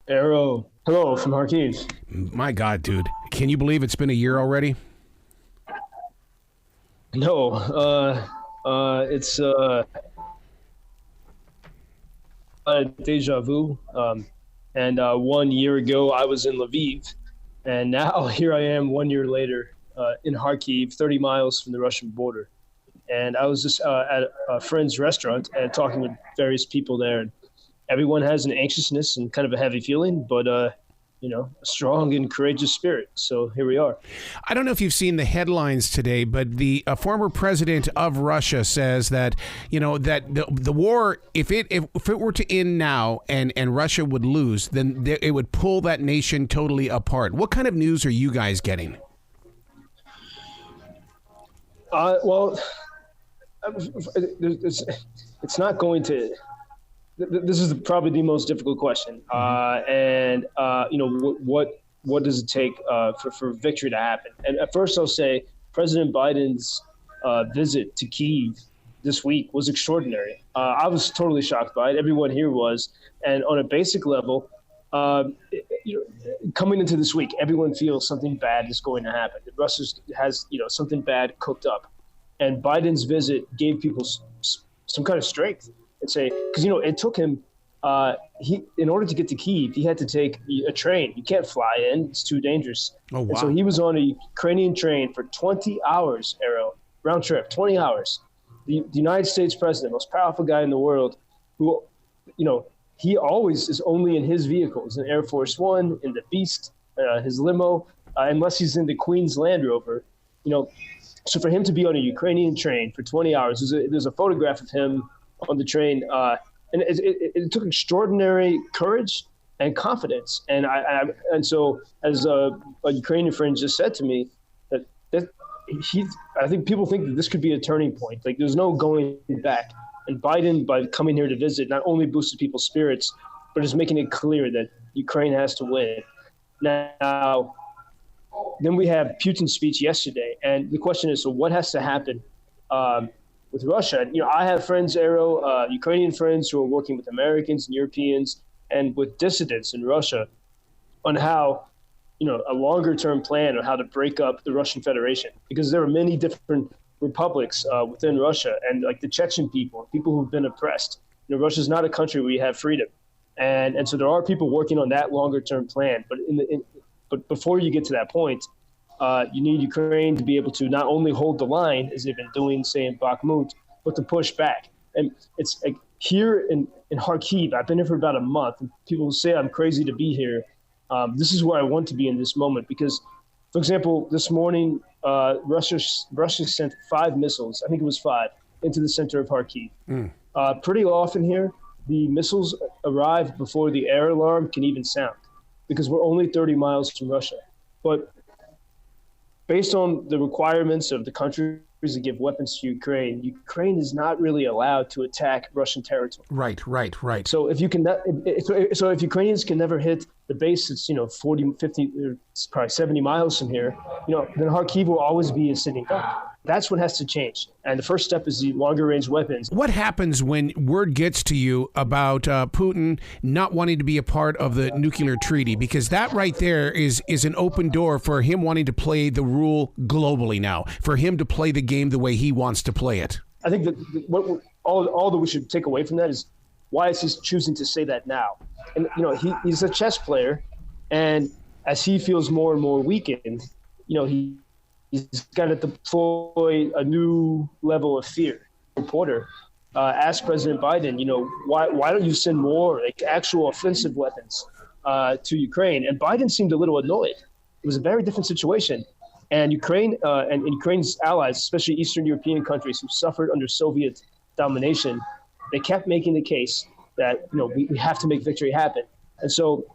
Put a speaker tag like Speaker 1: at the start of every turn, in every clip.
Speaker 1: Arrow. Hello from Kharkiv.
Speaker 2: My God, dude. Can you believe it's been a year already?
Speaker 1: No, it's deja vu. And 1 year ago, I was in Lviv, and now here I am 1 year later in Kharkiv, 30 miles from the Russian border. And I was just at a friend's restaurant and talking with various people there. And everyone has an anxiousness and kind of a heavy feeling, but a strong and courageous spirit. So here we are.
Speaker 2: I don't know if you've seen the headlines today, but the former president of Russia says that that the war, if it were to end now and Russia would lose, then it would pull that nation totally apart. What kind of news are you guys getting?
Speaker 1: Well, it's not going to. This is probably the most difficult question, what does it take for victory to happen? And at first, I'll say President Biden's visit to Kyiv this week was extraordinary. I was totally shocked by it. Everyone here was, and on a basic level, coming into this week, everyone feels something bad is going to happen. That Russia has something bad cooked up, and Biden's visit gave people some kind of strength. And say, because it took him, in order to get to Kyiv, he had to take a train. You can't fly in; it's too dangerous.
Speaker 2: Oh, wow.
Speaker 1: And so he was on a Ukrainian train for 20 hours, round trip, 20 hours. The United States president, most powerful guy in the world, who, he always is only in his vehicles, in Air Force One, in the Beast, his limo, unless he's in the Queen's Land Rover. So for him to be on a Ukrainian train for 20 hours, there's a photograph of him on the train, and it took extraordinary courage and confidence. And so, as a Ukrainian friend just said to me, that I think people think that this could be a turning point. Like there's no going back. And Biden, by coming here to visit, not only boosted people's spirits, but is making it clear that Ukraine has to win. Now, then we have Putin's speech yesterday, and the question is, so what has to happen? With Russia, I have friends, Ukrainian friends who are working with Americans and Europeans and with dissidents in Russia on how, a longer-term plan on how to break up the Russian Federation, because there are many different republics within Russia, and like the Chechen people who've been oppressed. Russia's not a country where you have freedom, and so there are people working on that longer-term plan. But before you get to that point, you need Ukraine to be able to not only hold the line, as they've been doing, say, in Bakhmut, but to push back. And it's like here in Kharkiv, I've been here for about a month, and people say I'm crazy to be here. This is where I want to be in this moment because, for example, this morning, Russia sent 5 missiles, I think it was 5, into the center of Kharkiv. Pretty often here, the missiles arrive before the air alarm can even sound because we're only 30 miles from Russia. But based on the requirements of the countries that give weapons to Ukraine is not really allowed to attack Russian territory.
Speaker 2: Right.
Speaker 1: So if Ukrainians can never hit the base that's 40, 50, probably 70 miles from here, then Kharkiv will always be a sitting duck. That's what has to change. And the first step is the longer range weapons.
Speaker 2: What happens when word gets to you about Putin not wanting to be a part of the nuclear treaty? Because that right there is an open door for him wanting to play the rule globally now, for him to play the game the way he wants to play it.
Speaker 1: I think that all that we should take away from that is why is he choosing to say that now? And, he's a chess player, and as he feels more and more weakened, he's got to deploy a new level of fear. Reporter asked President Biden, why don't you send more actual offensive weapons to Ukraine? And Biden seemed a little annoyed. It was a very different situation. And Ukraine and Ukraine's allies, especially Eastern European countries who suffered under Soviet domination, they kept making the case that we have to make victory happen. And so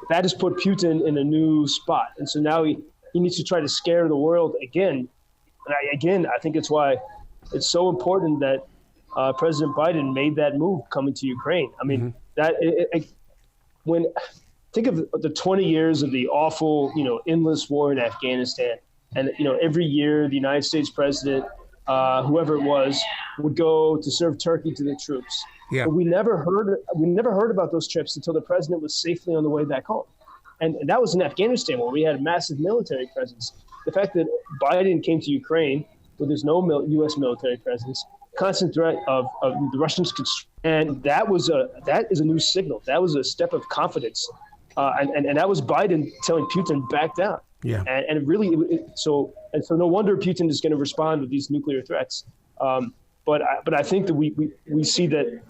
Speaker 1: that has put Putin in a new spot. And so now he needs to try to scare the world again. And I think it's why it's so important that President Biden made that move coming to Ukraine. I mean, think of the 20 years of the awful, endless war in Afghanistan. And, every year the United States president whoever it was, would go to serve turkey to the troops.
Speaker 2: Yeah.
Speaker 1: But we never heard about those trips until the president was safely on the way back home. And that was in Afghanistan, where we had a massive military presence. The fact that Biden came to Ukraine, where there's no U.S. military presence, constant threat of the Russians, and that is a new signal. That was a step of confidence, and that was Biden telling Putin back down.
Speaker 2: Yeah.
Speaker 1: And so no wonder Putin is going to respond with these nuclear threats. But I think that we see that,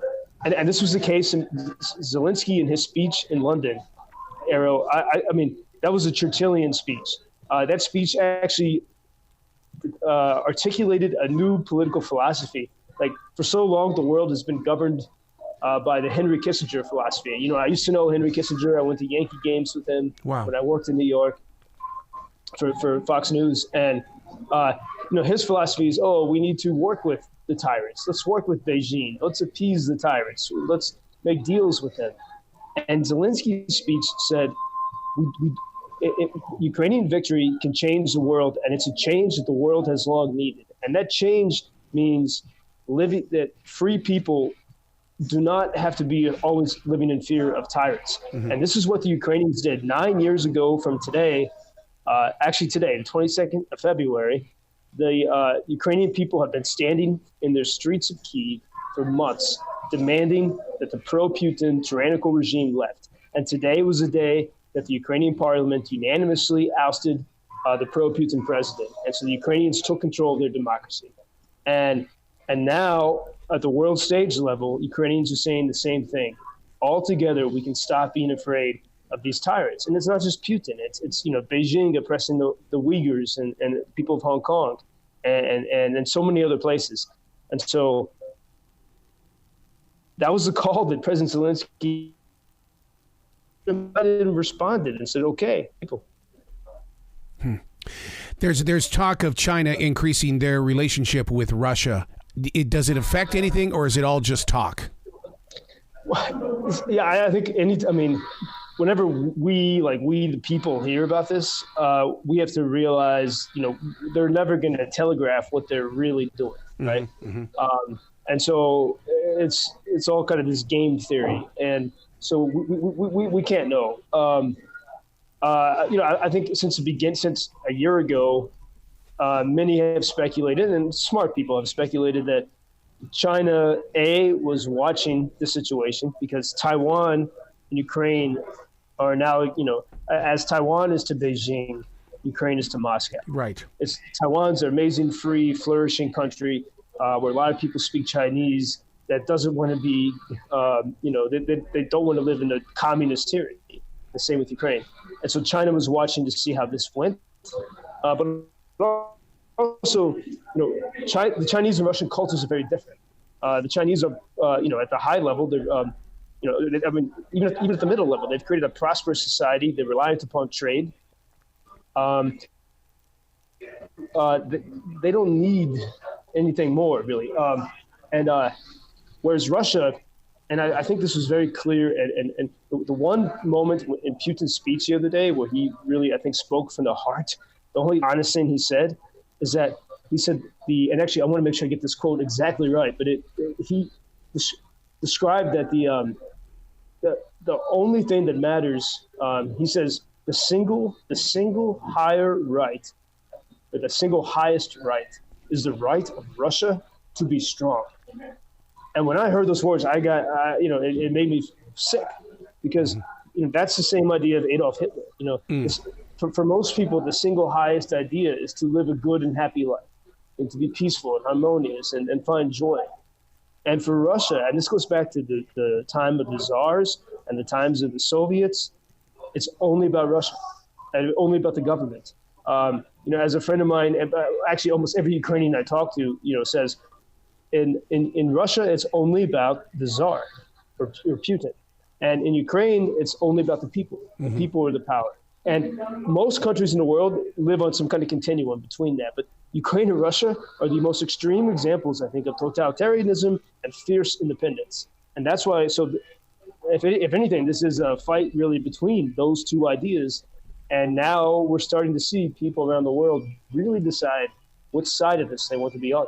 Speaker 1: and this was the case in Zelensky in his speech in London. Arrow, I mean, that was a Churchillian speech. That speech actually articulated a new political philosophy. Like, for so long, the world has been governed by the Henry Kissinger philosophy. You know, I used to know Henry Kissinger. I went to Yankee games with him when I worked in New York for Fox News. And, his philosophy is, we need to work with the tyrants. Let's work with Beijing. Let's appease the tyrants. Let's make deals with them. And Zelensky's speech said, Ukrainian victory can change the world, and it's a change that the world has long needed. And that change means that free people do not have to be always living in fear of tyrants. Mm-hmm. And this is what the Ukrainians did 9 years ago from today. Actually today, the 22nd of February, the Ukrainian people have been standing in their streets of Kyiv for months, demanding that the pro-Putin tyrannical regime left. And today was the day that the Ukrainian parliament unanimously ousted the pro-Putin president. And so the Ukrainians took control of their democracy. And now at the world stage level, Ukrainians are saying the same thing. All together, we can stop being afraid of these tyrants. And it's not just Putin. It's Beijing oppressing the Uyghurs and people of Hong Kong and so many other places. And so that was the call that President Zelensky responded and said, okay, people.
Speaker 2: There's talk of China increasing their relationship with Russia. Does it affect anything, or is it all just talk?
Speaker 1: Yeah, I think whenever we the people hear about this, we have to realize, they're never going to telegraph what they're really doing, right? Mm-hmm. And so it's all kind of this game theory, and so we can't know. I think since a year ago, many have speculated, and smart people have speculated, that China was watching the situation because Taiwan and Ukraine are now, as Taiwan is to Beijing, Ukraine is to Moscow. Right. Taiwan's an amazing, free, flourishing country where a lot of people speak Chinese that doesn't want to be, they don't want to live in a communist tyranny. The same with Ukraine. And so China was watching to see how this went. But also, the Chinese and Russian cultures are very different. The Chinese are, at the high level, they're, even at the middle level, they've created a prosperous society. They're reliant upon trade. They don't need anything more, really. Whereas Russia, and I think this was very clear, and the one moment in Putin's speech the other day where he really, I think, spoke from the heart, the only honest thing he said is that he said and actually I want to make sure I get this quote exactly right, but he described that the only thing that matters, he says, the single higher right, or the single highest right, is the right of Russia to be strong. And when I heard those words, I got, it made me sick, because that's the same idea of Adolf Hitler. For most people, the single highest idea is to live a good and happy life, and to be peaceful and harmonious and find joy. And for Russia, and this goes back to the time of the Tsars and the times of the Soviets, it's only about Russia and only about the government. As a friend of mine, actually almost every Ukrainian I talk to, says, in Russia, it's only about the Tsar or Putin. And in Ukraine, it's only about the people. The people are the power. And most countries in the world live on some kind of continuum between that. But Ukraine and Russia are the most extreme examples, I think, of totalitarianism and fierce independence. And that's why, so if anything, this is a fight really between those two ideas. And now we're starting to see people around the world really decide which side of this they want to be on.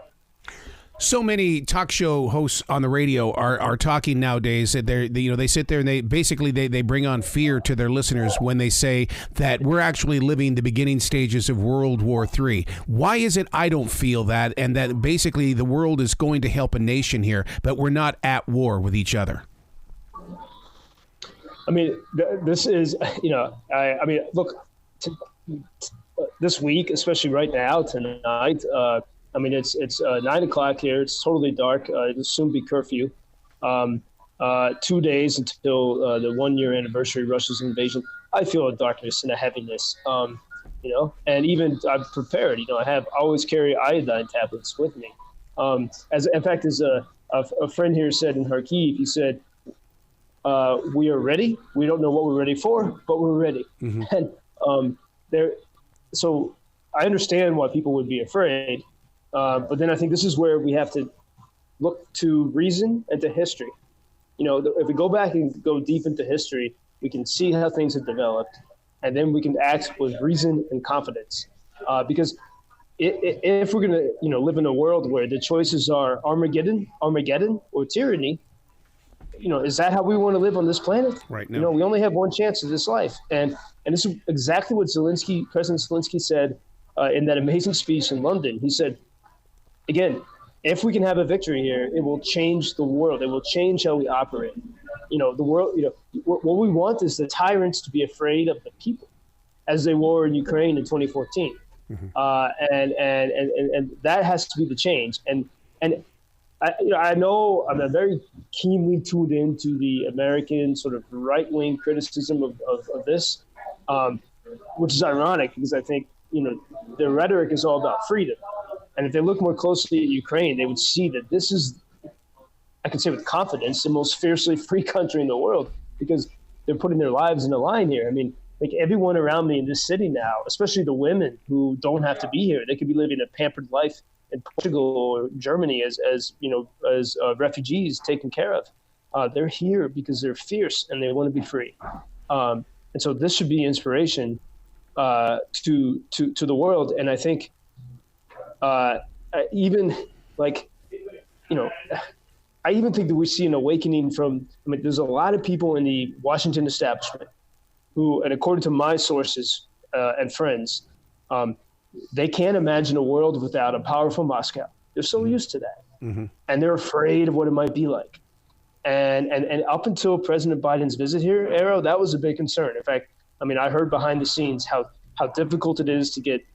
Speaker 2: So many talk show hosts on the radio are talking nowadays that they sit there and they basically they bring on fear to their listeners when they say that we're actually living the beginning stages of World War III. Why is it I don't feel that, and that basically the world is going to help a nation here, but we're not at war with each other?
Speaker 1: I mean, this is, I mean, look, this week, especially right now, tonight, I mean, it's 9 o'clock here. It's totally dark. It'll soon be curfew. 2 days until the 1-year anniversary of Russia's invasion. I feel a darkness and a heaviness, and even I'm prepared. I always carry iodine tablets with me. As a friend here said in Kharkiv, he said, we are ready. We don't know what we're ready for, but we're ready. Mm-hmm. And so I understand why people would be afraid. But then I think this is where we have to look to reason and to history. If we go back and go deep into history, we can see how things have developed, and then we can act with reason and confidence. Because if we're going to, live in a world where the choices are Armageddon, or tyranny, is that how we want to live on this planet?
Speaker 2: Right now,
Speaker 1: we only have one chance at this life, and this is exactly what President Zelensky said in that amazing speech in London. He said, again, if we can have a victory here, it will change the world. It will change how we operate. The world. What we want is the tyrants to be afraid of the people, as they were in Ukraine in 2014, mm-hmm. and that has to be the change. And I know I'm very keenly tuned into the American sort of right-wing criticism of this, which is ironic because I think their rhetoric is all about freedom. And if they look more closely at Ukraine, they would see that this is, I can say with confidence, the most fiercely free country in the world because they're putting their lives in the line here. I mean, like everyone around me in this city now, especially the women who don't have to be here, they could be living a pampered life in Portugal or Germany as refugees taken care of. They're here because they're fierce and they want to be free. And so this should be inspiration to the world. And I think I even think that we see an awakening from, there's a lot of people in the Washington establishment who, and according to my sources and friends, they can't imagine a world without a powerful Moscow. They're so used to that. Mm-hmm. And they're afraid of what it might be like. And up until President Biden's visit here, Arrow, that was a big concern. In fact, I heard behind the scenes how difficult it is to get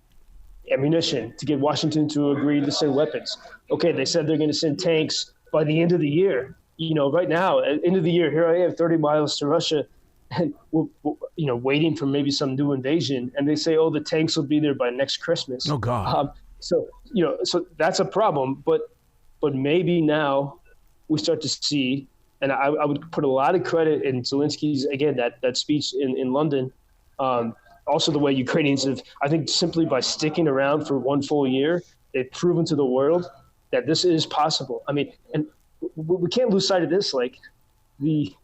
Speaker 1: ammunition, to get Washington to agree to send weapons. Okay, they said they're going to send tanks by the end of the year. Right now, at the end of the year, here I am 30 miles to Russia, and we're waiting for maybe some new invasion. And they say, the tanks will be there by next Christmas.
Speaker 2: Oh, God.
Speaker 1: So that's a problem. But maybe now we start to see, and I would put a lot of credit in Zelensky's, again, that speech in London. Also, the way Ukrainians have, I think, simply by sticking around for one full year, they've proven to the world that this is possible. And we can't lose sight of this. Like, the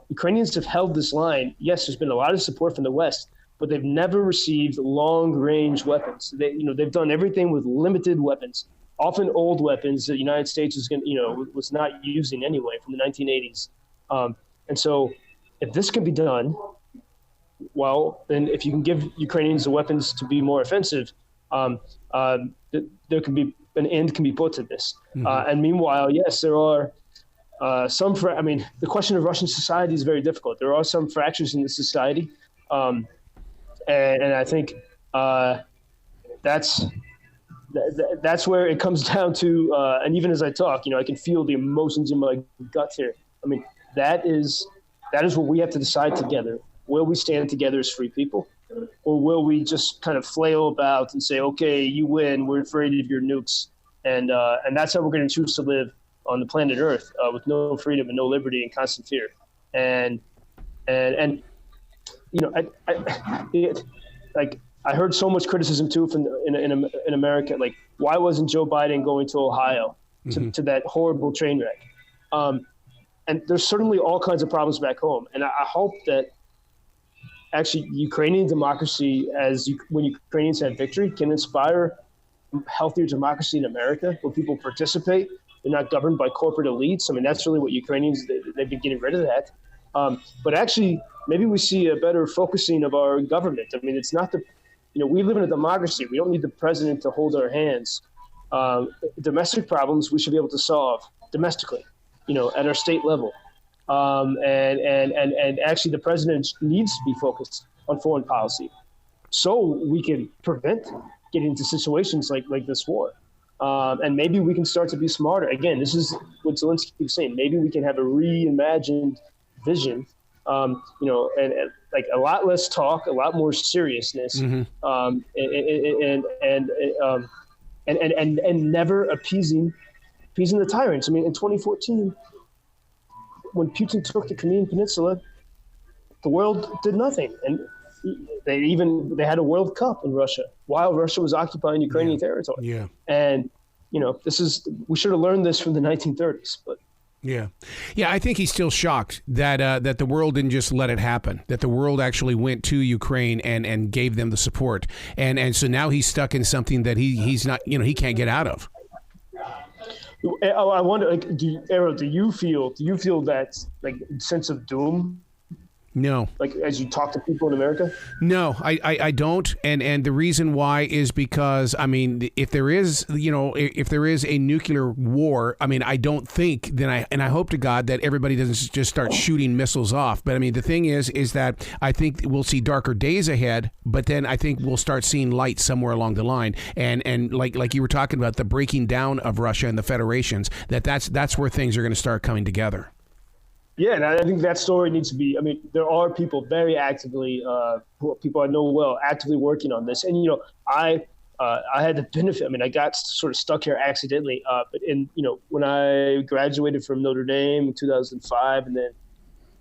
Speaker 1: Ukrainians have held this line. Yes, there's been a lot of support from the West, but they've never received long-range weapons. They've done everything with limited weapons, often old weapons that the United States was not using anyway from the 1980s. And so, if this can be done, well, then if you can give Ukrainians the weapons to be more offensive, there can be an end can be put to this. Mm-hmm. And meanwhile, yes, there are the question of Russian society is very difficult. There are some fractures in the society, and I think that's where it comes down to. And even as I talk, I can feel the emotions in my guts here. That is what we have to decide together. Will we stand together as free people, or will we just kind of flail about and say, okay, you win, we're afraid of your nukes, and that's how we're going to choose to live on the planet Earth with no freedom and no liberty and constant fear. And I heard so much criticism too from in America, like why wasn't Joe Biden going to Ohio to that horrible train wreck? And there's certainly all kinds of problems back home, and I hope that actually Ukrainian democracy, when Ukrainians have victory, can inspire healthier democracy in America where people participate. They're not governed by corporate elites. I mean, that's really what Ukrainians, they've been getting rid of that. But actually, maybe we see a better focusing of our government. I mean, it's not we live in a democracy. We don't need the president to hold our hands. Domestic problems we should be able to solve domestically, at our state level. And actually, the president needs to be focused on foreign policy, so we can prevent getting into situations like this war. And maybe we can start to be smarter. Again, this is what Zelensky was saying. Maybe we can have a reimagined vision, and like a lot less talk, a lot more seriousness, and never appeasing the tyrants. I mean, in 2014, when Putin took the Crimean Peninsula, the world did nothing, and they had a World Cup in Russia while Russia was occupying Ukrainian territory.
Speaker 2: Yeah,
Speaker 1: and we should have learned this from the 1930s, but.
Speaker 2: Yeah. I think he's still shocked that the world didn't just let it happen, that the world actually went to Ukraine and gave them the support. And so now he's stuck in something that he's not, he can't get out of.
Speaker 1: I wonder, do you feel that like sense of doom?
Speaker 2: No.
Speaker 1: Like as you talk to people in America?
Speaker 2: No, I don't. And the reason why is because, I mean, if there is a nuclear war, I mean, I don't think I hope to God that everybody doesn't just start shooting missiles off. But I mean, the thing is that I think we'll see darker days ahead, but then I think we'll start seeing light somewhere along the line. And like you were talking about, the breaking down of Russia and the federations, that's where things are going to start coming together.
Speaker 1: Yeah, and I think that story needs to be. I mean, there are people very actively, people I know well, actively working on this. And I had the benefit. I mean, I got sort of stuck here accidentally. But when I graduated from Notre Dame in 2005, and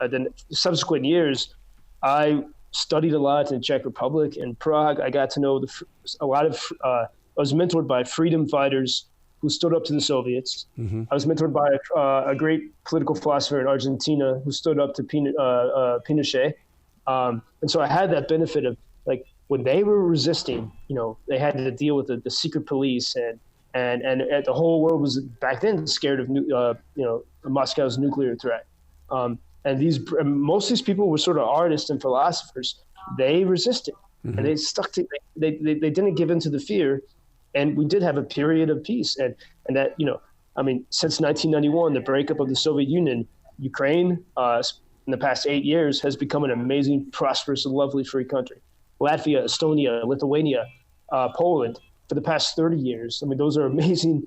Speaker 1: then subsequent years, I studied a lot in the Czech Republic and Prague. I got to know a lot of. I was mentored by freedom fighters who stood up to the Soviets. Mm-hmm. I was mentored by a great political philosopher in Argentina who stood up to Pinochet. And so I had that benefit of, like, when they were resisting, they had to deal with the secret police and the whole world was back then scared of Moscow's nuclear threat. And most of these people were sort of artists and philosophers. They resisted, mm-hmm. and they stuck to. They didn't give in to the fear. And we did have a period of peace. And that, since 1991, the breakup of the Soviet Union, Ukraine, in the past 8 years, has become an amazing, prosperous, and lovely free country. Latvia, Estonia, Lithuania, Poland, for the past 30 years. I mean, those are amazing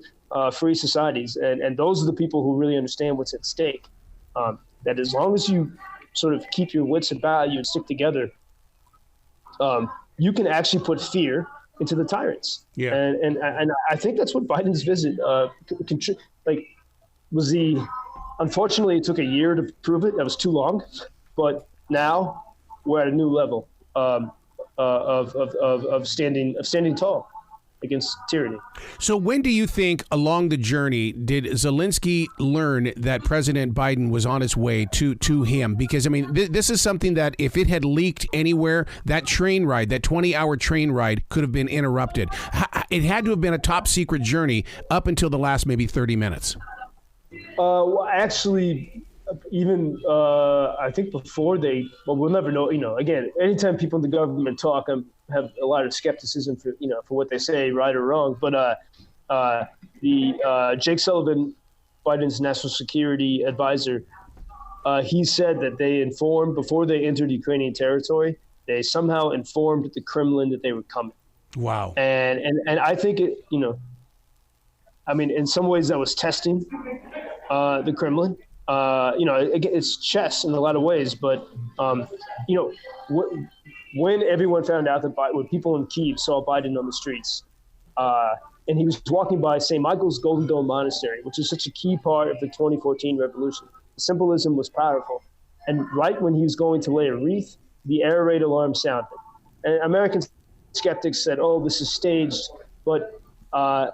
Speaker 1: free societies. And those are the people who really understand what's at stake. That as long as you sort of keep your wits about you and stick together, you can actually put fear into the tyrants. Yeah. And I think that's what Biden's visit unfortunately it took a year to prove it. That was too long, but now we're at a new level of standing tall against tyranny.
Speaker 2: So when do you think along the journey did Zelensky learn that President Biden was on his way to him? Because, I mean, this is something that if it had leaked anywhere, that 20-hour train ride could have been interrupted. It had to have been a top secret journey up until the last maybe 30 minutes.
Speaker 1: Well, actually, even I think before we'll never know. Again, anytime people in the government talk, I have a lot of skepticism for what they say, right or wrong. But the Jake Sullivan, Biden's national security advisor, he said that they informed before they entered Ukrainian territory. They somehow informed the Kremlin that they were coming.
Speaker 2: Wow.
Speaker 1: And I think it. In some ways that was testing the Kremlin. It's chess in a lot of ways, but when everyone found out that when people in Kyiv saw Biden on the streets, and he was walking by St. Michael's Golden Dome Monastery, which is such a key part of the 2014 revolution, the symbolism was powerful. And right when he was going to lay a wreath, the air raid alarm sounded. And American skeptics said, "Oh, this is staged," but there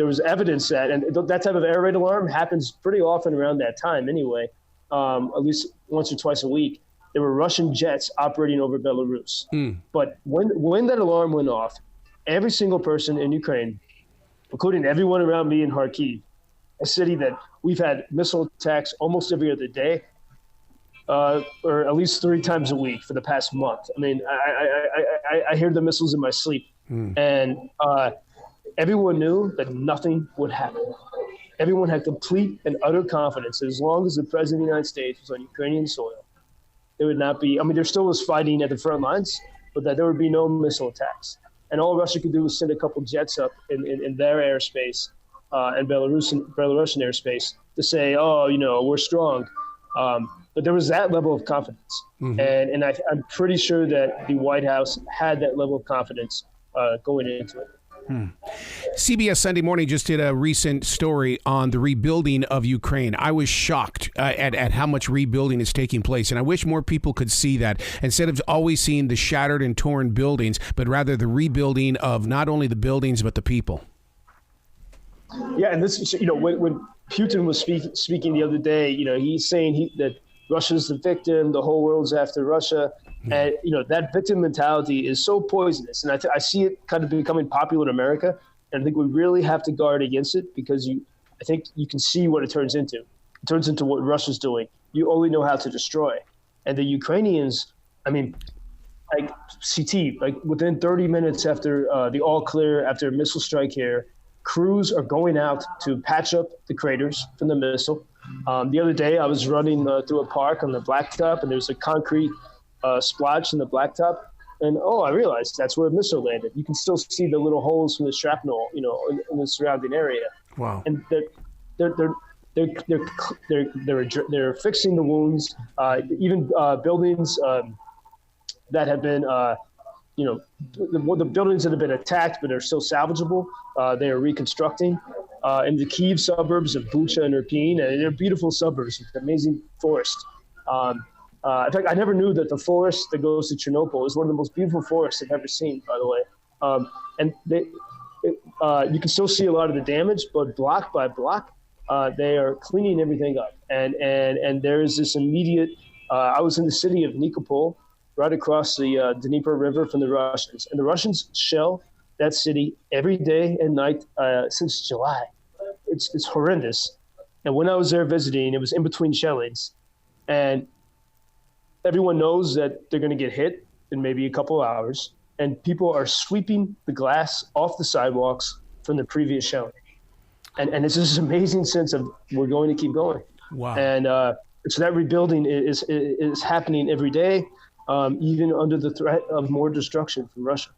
Speaker 1: was evidence and that type of air raid alarm happens pretty often around that time anyway, at least once or twice a week. There were Russian jets operating over Belarus. But when that alarm went off, every single person in Ukraine, including everyone around me in Kharkiv, a city that we've had missile attacks almost every other day, or at least 3 times a week for the past month. I mean, I hear the missiles in my sleep. And everyone knew that nothing would happen. Everyone had complete and utter confidence that as long as the president of the United States was on Ukrainian soil, there would not be, I mean, there still was fighting at the front lines, but that there would be no missile attacks. And all Russia could do was send a couple jets up in their airspace and Belarusian airspace to say, oh, you know, we're strong. But there was that level of confidence. And I'm pretty sure that the White House had that level of confidence going into it.
Speaker 2: CBS Sunday Morning just did a recent story on the rebuilding of Ukraine. I was shocked at how much rebuilding is taking place, and I wish more people could see that instead of always seeing the shattered and torn buildings, but rather the rebuilding of not only the buildings but the people.
Speaker 1: Yeah, and this, you know, when Putin was speaking the other day, you know, he's saying that Russia's the victim, the whole world's after Russia. And, you know, that victim mentality is so poisonous. And I see it kind of becoming popular in America. And I think we really have to guard against it because I think you can see what it turns into. It turns into what Russia's doing. You only know how to destroy. And the Ukrainians, I mean, like CT, like within 30 minutes after the all clear, after a missile strike here, crews are going out to patch up the craters from the missile. The other day, I was running through a park on the blacktop, and there's a concrete splotch in the blacktop, and I realized that's where a missile landed. You can still see the little holes from the shrapnel, you know, in the surrounding area. Wow! And they're fixing the wounds. Even buildings that have been, you know, the buildings that have been attacked but are still salvageable. They are reconstructing. In the Kyiv suburbs of Bucha and Irpin, and they're beautiful suburbs with amazing forest. In fact, I never knew that the forest that goes to Chernobyl is one of the most beautiful forests I've ever seen, by the way. And you can still see a lot of the damage, but block by block, they are cleaning everything up. And there is this immediate, I was in the city of Nikopol, right across the Dnieper River from the Russians. And the Russians shell that city every day and night since July. It's horrendous. And when I was there visiting, it was in between shellings. And everyone knows that they're going to get hit in maybe a couple of hours. And people are sweeping the glass off the sidewalks from the previous shelling. And it's this amazing sense of we're going to keep going. Wow. And so that rebuilding is happening every day, even under the threat of more destruction from Russia.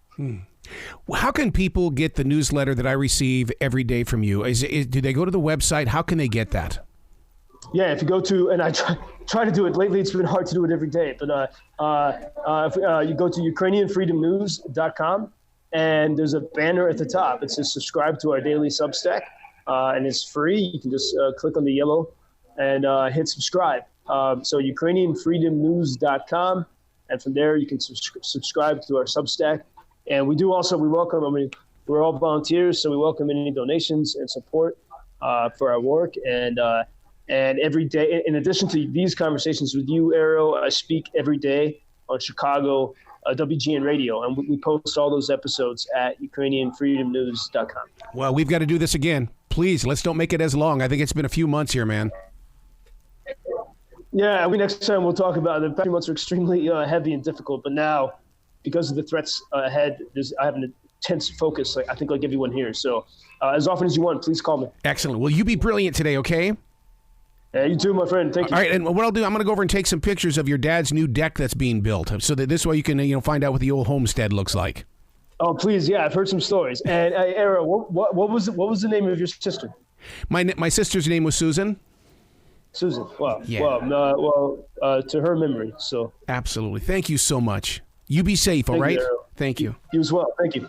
Speaker 2: How can people get the newsletter that I receive every day from you? Do they go to the website? How can they get that?
Speaker 1: Yeah, if you go to, and I try to do it lately, it's been hard to do it every day, but if you go to UkrainianFreedomNews.com, and there's a banner at the top. It says subscribe to our daily Substack, and it's free. You can just click on the yellow and hit subscribe. So UkrainianFreedomNews.com, and from there you can subscribe to our Substack. And we welcome, I mean, we're all volunteers, so we welcome any donations and support for our work. And every day, in addition to these conversations with you, Ariel, I speak every day on Chicago WGN Radio, and we post all those episodes at UkrainianFreedomNews.com.
Speaker 2: Well, we've got to do this again. Please, let's don't make it as long. I think it's been a few months here, man.
Speaker 1: Yeah, next time we'll talk about it. The past few months are extremely heavy and difficult, but now, because of the threats ahead, I have an intense focus, I think like everyone here. So as often as you want, please call me.
Speaker 2: Excellent. Well, you be brilliant today, okay?
Speaker 1: Yeah, you too, my friend. Thank you.
Speaker 2: All right, and what I'll do, I'm going to go over and take some pictures of your dad's new deck that's being built, so that this way you can find out what the old homestead looks like.
Speaker 1: Oh, please, yeah, I've heard some stories. And Ariel, what was the name of your sister?
Speaker 2: My sister's name was Susan.
Speaker 1: Susan. Wow.
Speaker 2: Yeah.
Speaker 1: Well, to her memory. So.
Speaker 2: Absolutely. Thank you so much. You be safe, all right?
Speaker 1: You,
Speaker 2: Thank you.
Speaker 1: You as well. Thank you.